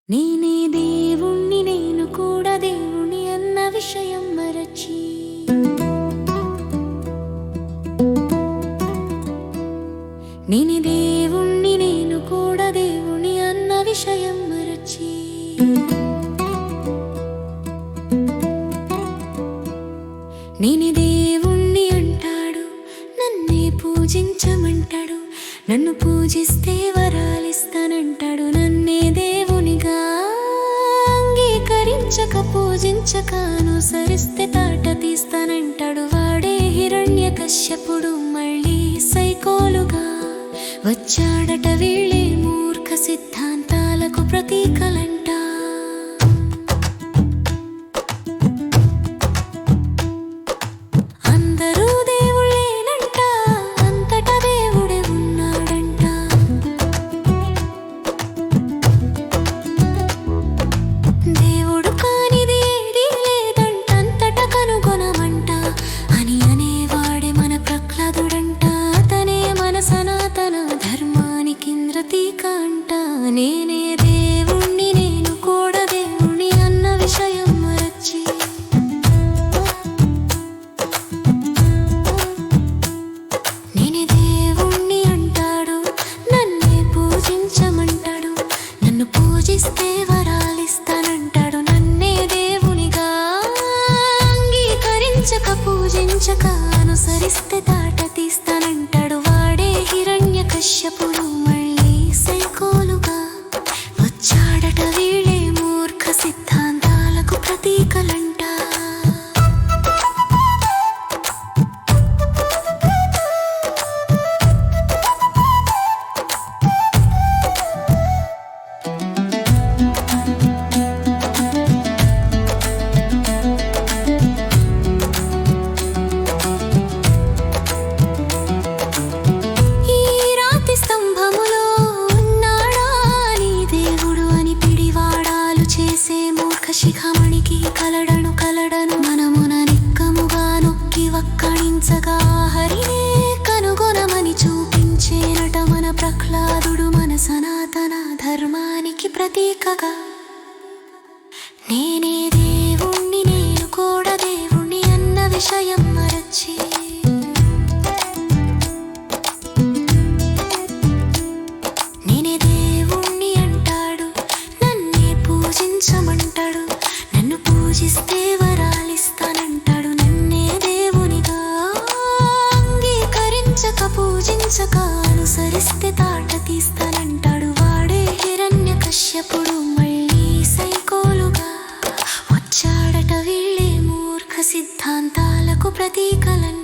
నేనే దేవుణ్ణి నేను కూడా దేవుని అన్న విషయం మరచి నేనే దేవుణ్ణి నేను కూడా దేవుని అన్న విషయం మరచి నేనే దేవుణ్ణి అంటాడు నన్నే పూజించమంటాడు నన్ను పూజిస్తే వరాలిస్తానంటాడు నన్నే దేవునిగా అంగీకరించక పూజించక అనుసరిస్తే తాట తీస్తానంటాడు వాడే హిరణ్యకశ్యపుడు మళ్ళీ సైకోలుగా వచ్చాడట వీళ్ళే మూర్ఖ సిద్ధాంతాలకు ప్రతీకలంట అందరూ దేవుళ్ళేనంట అంతటా దేవుడే ఉన్నాడంట దేవుడు కానిది ఏదీ లేదంట అంతటా కనుగొనమంట అని అనేవాడే మన ప్రహ్లాదుడంట అతనే మన సనాతన ధర్మానికి ఇంద్రతీక అంట నేనే దేవుణ్ణి నేను కూడా దేవుణ్ణి అన్న విషయం మరచి నేనే దేవుణ్ణి అంటాడు నన్నే పూజించమంటాడు నన్ను పూజిస్తే వరాలిస్తానంటాడు నన్నే దేవునిగా అంగీకరించక పూజించక అనుసరిస్తే తాట తీస్తానంటాడు వాడే హిరణ్యకశ్యపుడు మళ్ళీ సైకోలుగా వచ్చాడట వీళ్ళే మూర్ఖ సిద్ధాంతాలకు ప్రతీకలంట ఈ రాతి స్తంభములో ఉన్నాడా నీ దేవుడు అని పిడివాడాలు చేసే మూర్ఖ శిఖమణికి కలడను మనమున నిక్కముగా నొక్కి వక్కడించగా హరినే కనుగొనమని చూపించేనట మన ప్రహ్లాదుడు మన సనాతన ధర్మానికి ప్రతీకగా నేనే దేవుణ్ణి నేను కూడా దేవుణ్ణి అన్న విషయం మరచి నేనే దేవుణ్ణి అంటాడు నన్నే పూజించమంటాడు నన్ను పూజిస్తే వరాలిస్తానంటాడు నన్నే దేవునిగా అంగీకరించక పూజించక అనుసరిస్తే తాట తీస్తానంటాడు వాడే హిరణ్యకశ్యపుడు మళ్ళీ సైకోలుగా వచ్చాడట వీళ్ళే మూర్ఖ సిద్ధాంతాలకు ప్రతీకలంట